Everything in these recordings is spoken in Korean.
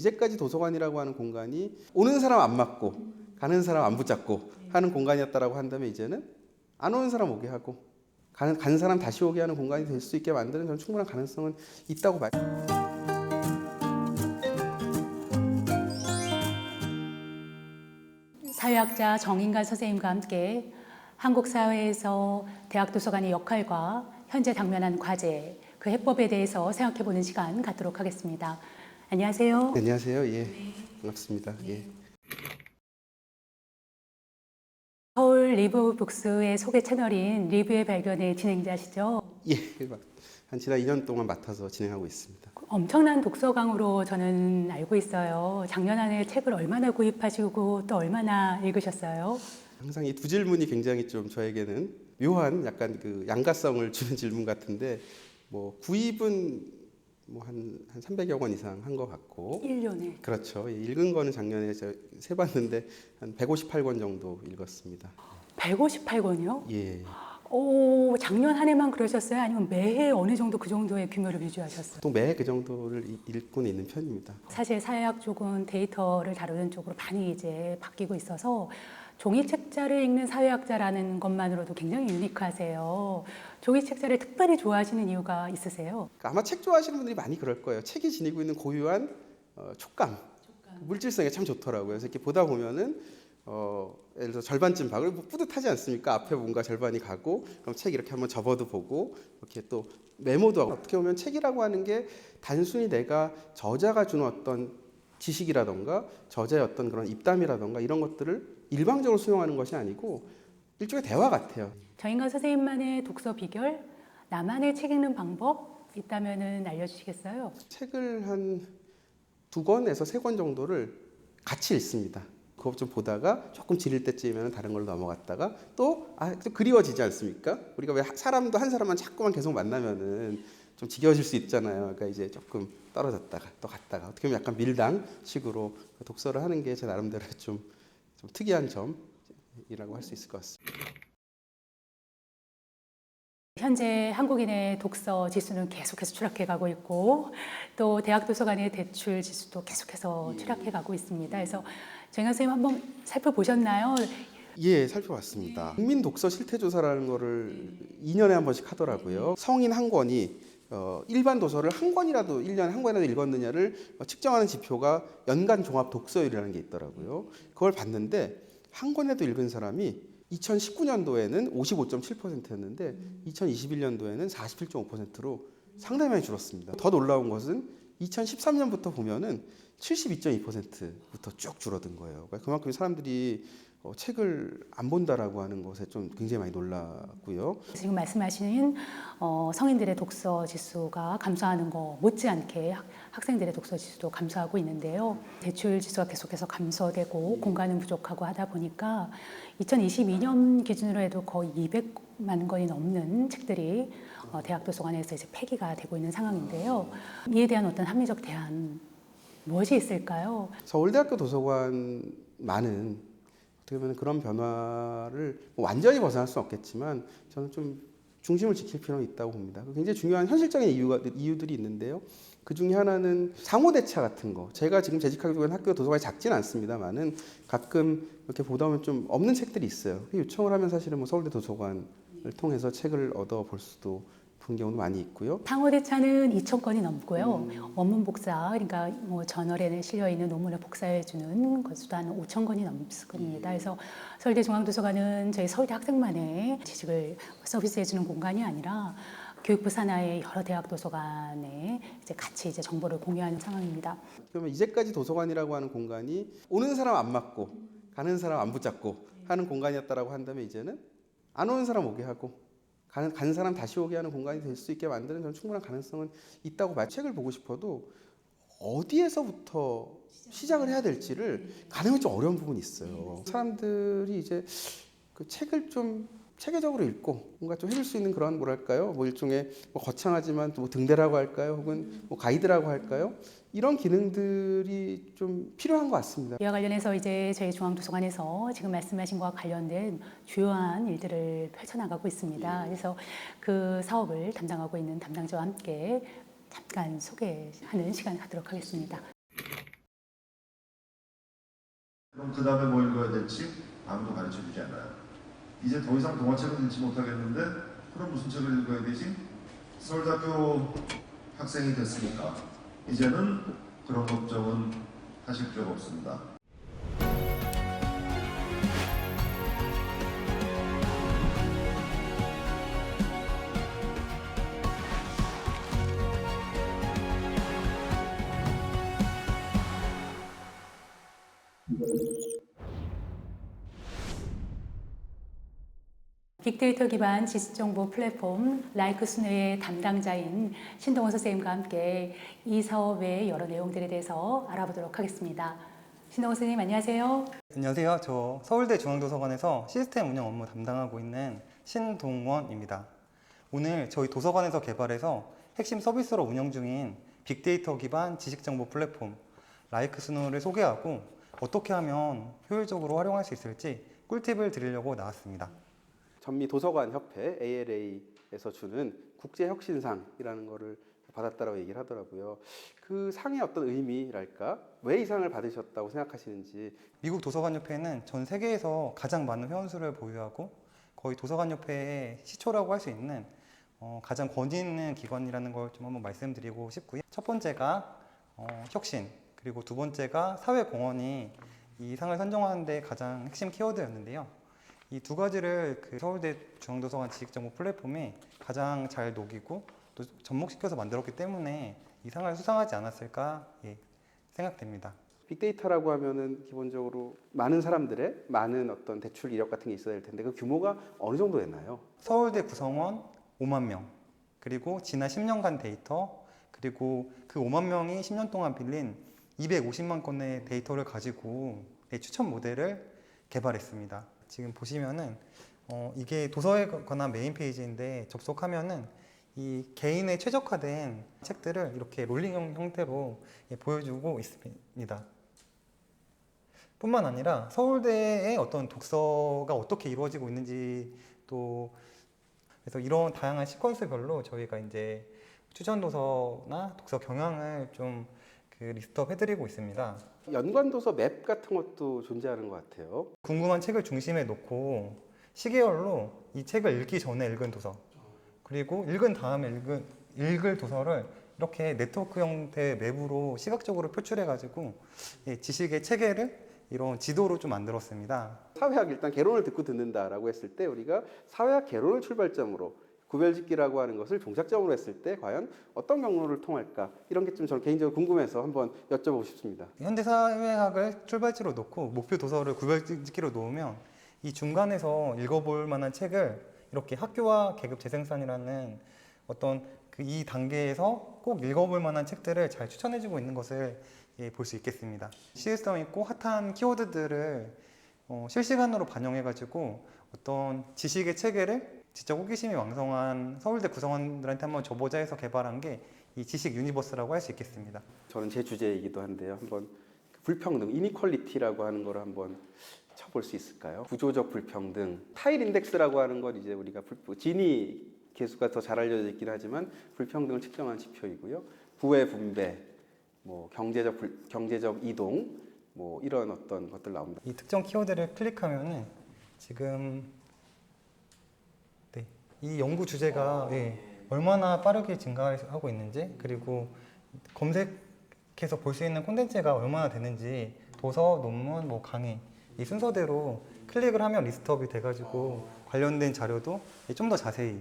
이제까지 도서관이라고 하는 공간이 오는 사람 안 맞고 가는 사람 안 붙잡고 하는 공간이었다라고 한다면 이제는 안 오는 사람 오게 하고 간 사람 다시 오게 하는 공간이 될 수 있게 만드는 저는 충분한 가능성은 있다고 봐요. 사회학자 정인관 선생님과 함께 한국 사회에서 대학 도서관의 역할과 현재 당면한 과제, 그 해법에 대해서 생각해보는 시간 갖도록 하겠습니다. 안녕하세요. 네, 안녕하세요. 예, 반갑습니다. 예. 서울 리뷰북스의 소개 채널인 리뷰의 발견의 진행자시죠? 예, 한 지난 2년 동안 맡아서 진행하고 있습니다. 엄청난 독서광으로 저는 알고 있어요. 작년 안에 책을 얼마나 구입하시고 또 얼마나 읽으셨어요? 항상 이 두 질문이 굉장히 좀 저에게는 묘한 약간 그 양가성을 주는 질문 같은데, 뭐 구입은 뭐 한 300여 권 이상 한 것 같고, 1년에. 그렇죠. 읽은 거는 작년에 제가 세봤는데 한 158권 정도 읽었습니다. 158권이요? 예. 오, 작년 한 해만 그러셨어요? 아니면 매해 어느 정도 그 정도의 규모를 유지하셨어요? 또 매 그 정도를 읽고는 있는 편입니다. 사실 사회학 쪽은 데이터를 다루는 쪽으로 많이 이제 바뀌고 있어서 종이 책자를 읽는 사회학자라는 것만으로도 굉장히 유니크하세요. 종이 책자를 특별히 좋아하시는 이유가 있으세요? 그러니까 아마 책 좋아하시는 분들이 많이 그럴 거예요. 책이 지니고 있는 고유한 촉감, 물질성이 참 좋더라고요. 그래서 이렇게 보다 보면은 예를 들어 절반쯤 박을 뿌듯하지 않습니까? 앞에 뭔가 절반이 가고, 그럼 책 이렇게 한번 접어도 보고, 이렇게 또 메모도 하고. 어떻게 보면 책이라고 하는 게 단순히 내가 저자가 주는 어떤 지식이라던가 저자의 어떤 그런 입담이라던가 이런 것들을 일방적으로 수용하는 것이 아니고 일종의 대화 같아요. 정인관 선생님만의 독서 비결, 나만의 책 읽는 방법 있다면은 알려주시겠어요? 책을 한 2권에서 3권 정도를 같이 읽습니다. 그것 좀 보다가 조금 지릴 때쯤이면 다른 걸로 넘어갔다가 또 그리워지지 않습니까? 우리가 왜 사람도 한 사람만 자꾸만 계속 만나면은 좀 지겨워질 수 있잖아요. 그러니까 이제 조금 떨어졌다가 또 갔다가 어떻게 보면 약간 밀당식으로 독서를 하는 게 제 나름대로 좀 특이한 점이라고 할 수 있을 것 같습니다. 현재 한국인의 독서 지수는 계속해서 추락해가고 있고 또 대학 도서관의 대출 지수도 계속해서 추락해가고 있습니다. 그래서 정인관 선생님 한번 살펴보셨나요? 예, 살펴봤습니다. 국민 독서 실태 조사라는 거를 2년에 한 번씩 하더라고요. 성인 한 권이 일반 도서를 한 권이라도 1년에 한 권이라도 읽었느냐를 측정하는 지표가 연간 종합 독서율이라는 게 있더라고요. 그걸 봤는데 한 권에도 읽은 사람이 2019년도에는 55.7%였는데 2021년도에는 47.5%로 상당히 많이 줄었습니다. 더 놀라운 것은 2013년부터 보면은 72.2%부터 쭉 줄어든 거예요. 그러니까 그만큼 사람들이 책을 안 본다라고 하는 것에 좀 굉장히 많이 놀랐고요. 지금 말씀하시는 성인들의 독서 지수가 감소하는 거 못지않게 학생들의 독서 지수도 감소하고 있는데요. 대출 지수가 계속해서 감소되고 공간은 부족하고 하다 보니까 2022년 기준으로 해도 거의 200만 권이 넘는 책들이 대학 도서관에서 이제 폐기가 되고 있는 상황인데요. 이에 대한 어떤 합리적 대안 무엇이 있을까요? 서울대학교 도서관만은 어떻게 보면 그런 변화를 완전히 벗어날 수는 없겠지만 저는 좀 중심을 지킬 필요는 있다고 봅니다. 굉장히 중요한 현실적인 이유들이 있는데요. 그 중에 하나는 상호대차 같은 거. 제가 지금 재직하고 있는 학교 도서관이 작지는 않습니다만은 가끔 이렇게 보다 보면 좀 없는 책들이 있어요. 요청을 하면 사실은 뭐 서울대 도서관을 통해서 책을 얻어 볼 수도 그런 경우도 많이 있고요. 상호대차는 2,000건이 넘고요. 원문 복사, 그러니까 뭐 저널에 실려 있는 논문을 복사해주는 것수도 한 5,000건이 넘습니다. 그래서 서울대 중앙도서관은 저희 서울대 학생만의 지식을 서비스해주는 공간이 아니라 교육부 산하의 여러 대학 도서관에 이제 같이 이제 정보를 공유하는 상황입니다. 그러면 이제까지 도서관이라고 하는 공간이 오는 사람 안 맞고 가는 사람 안 붙잡고 하는 공간이었다라고 한다면 이제는 안 오는 사람 오게 하고 간 사람 다시 오게 하는 공간이 될 수 있게 만드는 저는 충분한 가능성은 있다고 봐요. 책을 보고 싶어도 어디에서부터 시작을 해야 될지를 가늠이 좀 어려운 부분이 있어요. 사람들이 이제 그 책을 좀 체계적으로 읽고 뭔가 좀 해줄 수 있는 그런 뭐랄까요? 뭐 일종의 뭐 거창하지만 또 등대라고 할까요? 혹은 뭐 가이드라고 할까요? 이런 기능들이 좀 필요한 것 같습니다. 이와 관련해서 이제 저희 중앙도서관에서 지금 말씀하신 것과 관련된 주요한 일들을 펼쳐나가고 있습니다. 그래서 그 사업을 담당하고 있는 담당자와 함께 잠깐 소개하는 시간을 갖도록 하겠습니다. 그럼 그 다음에 뭐 읽어야 될지 아무도 가르쳐주지 않아요. 이제 더 이상 동화책을 읽지 못하겠는데 그럼 무슨 책을 읽어야 되지? 서울대학교 학생이 됐으니까 이제는 그런 걱정은 하실 필요가 없습니다. 빅데이터 기반 지식정보 플랫폼 라이크 스노의 담당자인 신동원 선생님과 함께 이 사업의 여러 내용들에 대해서 알아보도록 하겠습니다. 신동원 선생님 안녕하세요. 안녕하세요. 저 서울대 중앙도서관에서 시스템 운영 업무 담당하고 있는 신동원입니다. 오늘 저희 도서관에서 개발해서 핵심 서비스로 운영 중인 빅데이터 기반 지식정보 플랫폼 라이크 스노를 소개하고 어떻게 하면 효율적으로 활용할 수 있을지 꿀팁을 드리려고 나왔습니다. 전미 도서관 협회 ALA에서 주는 국제혁신상이라는 거를 받았다라고 얘기를 하더라고요. 그 상의 어떤 의미랄까? 왜 이 상을 받으셨다고 생각하시는지. 미국 도서관협회는 전 세계에서 가장 많은 회원수를 보유하고 거의 도서관협회의 시초라고 할 수 있는 가장 권위 있는 기관이라는 걸 좀 한번 말씀드리고 싶고요. 첫 번째가 혁신, 그리고 두 번째가 사회공헌이 이 상을 선정하는 데 가장 핵심 키워드였는데요. 이 두 가지를 그 서울대 중앙도서관 지식정보 플랫폼이 가장 잘 녹이고 또 접목시켜서 만들었기 때문에 이 상을 수상하지 않았을까 생각됩니다. 빅데이터라고 하면은 기본적으로 많은 사람들의 많은 어떤 대출 이력 같은 게 있어야 될 텐데 그 규모가 어느 정도 됐나요? 서울대 구성원 5만 명, 그리고 지난 10년간 데이터, 그리고 그 5만 명이 10년 동안 빌린 250만 건의 데이터를 가지고 추천 모델을 개발했습니다. 지금 보시면은 이게 도서에 관한 메인 페이지인데 접속하면은 이 개인에 최적화된 책들을 이렇게 롤링 형태로 보여주고 있습니다. 뿐만 아니라 서울대의 어떤 독서가 어떻게 이루어지고 있는지 또 그래서 이런 다양한 시퀀스별로 저희가 이제 추천 도서나 독서 경향을 좀 그 리스트업 해드리고 있습니다. 연관도서 맵 같은 것도 존재하는 것 같아요. 궁금한 책을 중심에 놓고 시계열로 이 책을 읽기 전에 읽은 도서, 그리고 읽은 다음에 읽을 도서를 이렇게 네트워크 형태의 맵으로 시각적으로 표출해가지고 지식의 체계를 이런 지도로 좀 만들었습니다. 사회학 일단 개론을 듣고 듣는다라고 했을 때 우리가 사회학 개론을 출발점으로 구별짓기라고 하는 것을 종착점으로 했을 때 과연 어떤 경로를 통할까? 이런 게 좀 저는 개인적으로 궁금해서 한번 여쭤보고 싶습니다. 현대사회학을 출발지로 놓고 목표 도서를 구별짓기로 놓으면 이 중간에서 읽어볼 만한 책을 이렇게 학교와 계급 재생산이라는 어떤 그 이 단계에서 꼭 읽어볼 만한 책들을 잘 추천해주고 있는 것을 볼 수 있겠습니다. 시일성 있고 핫한 키워드들을 실시간으로 반영해가지고 어떤 지식의 체계를 진짜 호기심이 왕성한 서울대 구성원들한테 한번 줘보자 해서 개발한 게 이 지식 유니버스라고 할 수 있겠습니다. 저는 제 주제이기도 한데요. 한번 불평등, 이니퀄리티라고 하는 걸 한번 쳐볼 수 있을까요? 구조적 불평등, 타일 인덱스라고 하는 건 이제 우리가 지니 계수가 더 잘 알려져 있긴 하지만 불평등을 측정한 지표이고요. 부의 분배, 뭐 경제적 이동, 뭐 이런 어떤 것들 나옵니다. 이 특정 키워드를 클릭하면은 지금 이 연구 주제가 얼마나 빠르게 증가하고 있는지, 그리고 검색해서 볼 수 있는 콘텐츠가 얼마나 되는지, 도서, 논문, 뭐 강의 이 순서대로 클릭을 하면 리스트업이 돼가지고 관련된 자료도 좀 더 자세히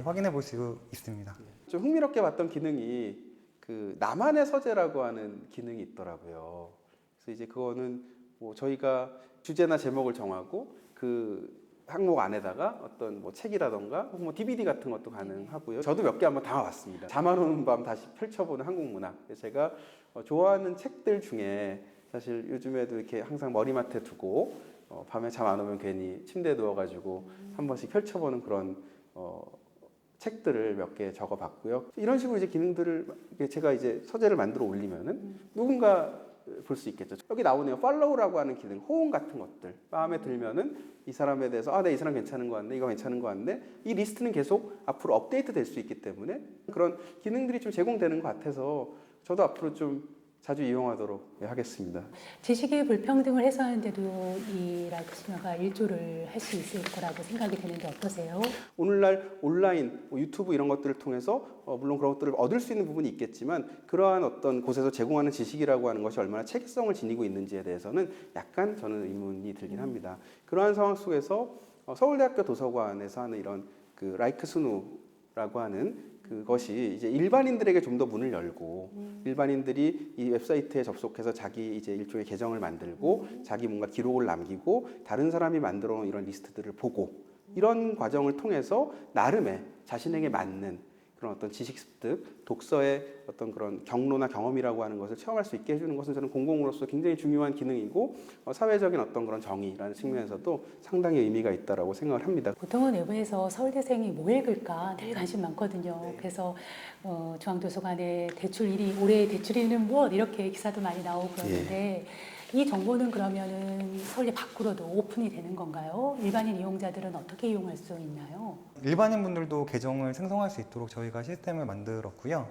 확인해 볼 수 있습니다. 좀 흥미롭게 봤던 기능이 그 나만의 서재라고 하는 기능이 있더라고요. 그래서 이제 그거는 뭐 저희가 주제나 제목을 정하고 그 항목 안에다가 어떤 뭐 책이라던가 혹은 뭐 DVD 같은 것도 가능하고요. 저도 몇 개 한번 담아봤습니다. 잠안 오는 밤 다시 펼쳐보는 한국 문학. 제가 좋아하는 책들 중에 사실 요즘에도 이렇게 항상 머리맡에 두고 밤에 잠 안 오면 괜히 침대에 누워가지고 한 번씩 펼쳐보는 그런 책들을 몇 개 적어봤고요. 이런 식으로 이제 기능들을 제가 이제 서재를 만들어 올리면은 누군가 볼 수 있겠죠. 여기 나오네요. 팔로우라고 하는 기능, 호응 같은 것들 마음에 들면은 이 사람에 대해서 네, 이 사람 괜찮은 거 같네, 이거 괜찮은 거 같네. 이 리스트는 계속 앞으로 업데이트 될 수 있기 때문에 그런 기능들이 좀 제공되는 것 같아서 저도 앞으로 좀 자주 이용하도록 하겠습니다. 지식의 불평등을 해소하는데도 이 라이크스누가 일조를 할 수 있을 거라고 생각이 되는데 어떠세요? 오늘날 온라인, 유튜브 이런 것들을 통해서 물론 그런 것들을 얻을 수 있는 부분이 있겠지만 그러한 어떤 곳에서 제공하는 지식이라고 하는 것이 얼마나 체계성을 지니고 있는지에 대해서는 약간 저는 의문이 들긴 합니다. 그러한 상황 속에서 서울대학교 도서관에서 하는 이런 그 라이크스누라고 하는 그것이 이제 일반인들에게 좀 더 문을 열고 일반인들이 이 웹사이트에 접속해서 자기 이제 일종의 계정을 만들고 자기 뭔가 기록을 남기고 다른 사람이 만들어 놓은 이런 리스트들을 보고 이런 과정을 통해서 나름의 자신에게 맞는 그런 어떤 지식 습득, 독서의 어떤 그런 경로나 경험이라고 하는 것을 체험할 수 있게 해주는 것은 저는 공공으로서 굉장히 중요한 기능이고 사회적인 어떤 그런 정의라는 측면에서도 상당히 의미가 있다라고 생각을 합니다. 보통은 외부에서 서울대생이 뭐 읽을까 늘 관심 많거든요. 그래서 중앙도서관의 대출 1위, 올해의 대출 1위는 무엇 이렇게 기사도 많이 나오고 그러는데 이 정보는 그러면은 서울대 밖으로도 오픈이 되는 건가요? 일반인 이용자들은 어떻게 이용할 수 있나요? 일반인 분들도 계정을 생성할 수 있도록 저희가 시스템을 만들었고요.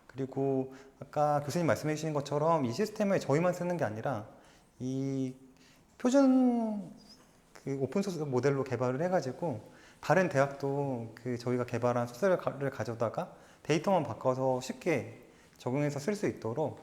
그리고 아까 교수님 말씀해 주신 것처럼 이 시스템을 저희만 쓰는 게 아니라 이 표준 그 오픈소스 모델로 개발을 해가지고 다른 대학도 그 저희가 개발한 소스를 가져다가 데이터만 바꿔서 쉽게 적용해서 쓸 수 있도록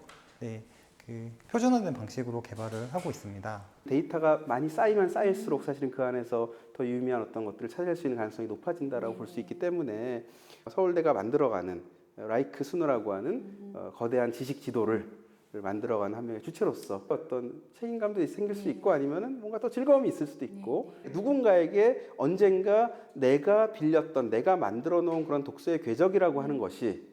그 표준화된 방식으로 개발을 하고 있습니다. 데이터가 많이 쌓이면 쌓일수록 사실은 그 안에서 더 유의미한 어떤 것들을 찾을 수 있는 가능성이 높아진다라고 볼 수 있기 때문에 서울대가 만들어가는 라이크스누라고 하는 거대한 지식 지도를 만들어가는 한 명의 주체로서 어떤 책임감도 생길 수 있고 아니면은 뭔가 또 즐거움이 있을 수도 있고 누군가에게 언젠가 내가 빌렸던 내가 만들어 놓은 그런 독서의 궤적이라고 하는 것이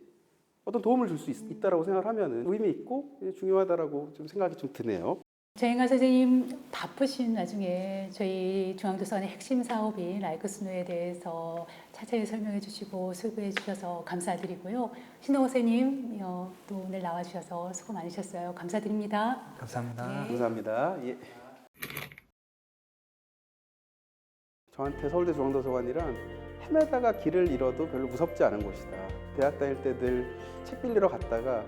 어떤 도움을 줄 수 있다라고 생각하면은 의미 있고 중요하다라고 좀 생각이 좀 드네요. 정인관 선생님 바쁘신 와중에 저희 중앙도서관의 핵심 사업인 라이크스누에 대해서 자세히 설명해 주시고 수고해 주셔서 감사드리고요. 신동호 선생님 또 오늘 나와주셔서 수고 많으셨어요. 감사드립니다. 감사합니다. 네. 감사합니다. 예. 저한테 서울대 중앙도서관이란 헤매다가 길을 잃어도 별로 무섭지 않은 곳이다. 대학 다닐 때 늘 책 빌리러 갔다가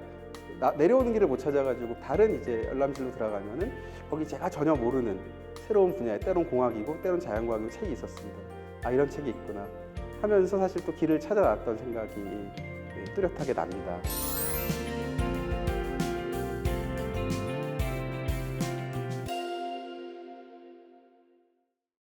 내려오는 길을 못 찾아가지고 다른 이제 열람실로 들어가면은 거기 제가 전혀 모르는 새로운 분야의 때론 공학이고 때론 자연과학이고 책이 있었습니다. 아 이런 책이 있구나 하면서 사실 또 길을 찾아 나왔던 생각이 뚜렷하게 납니다.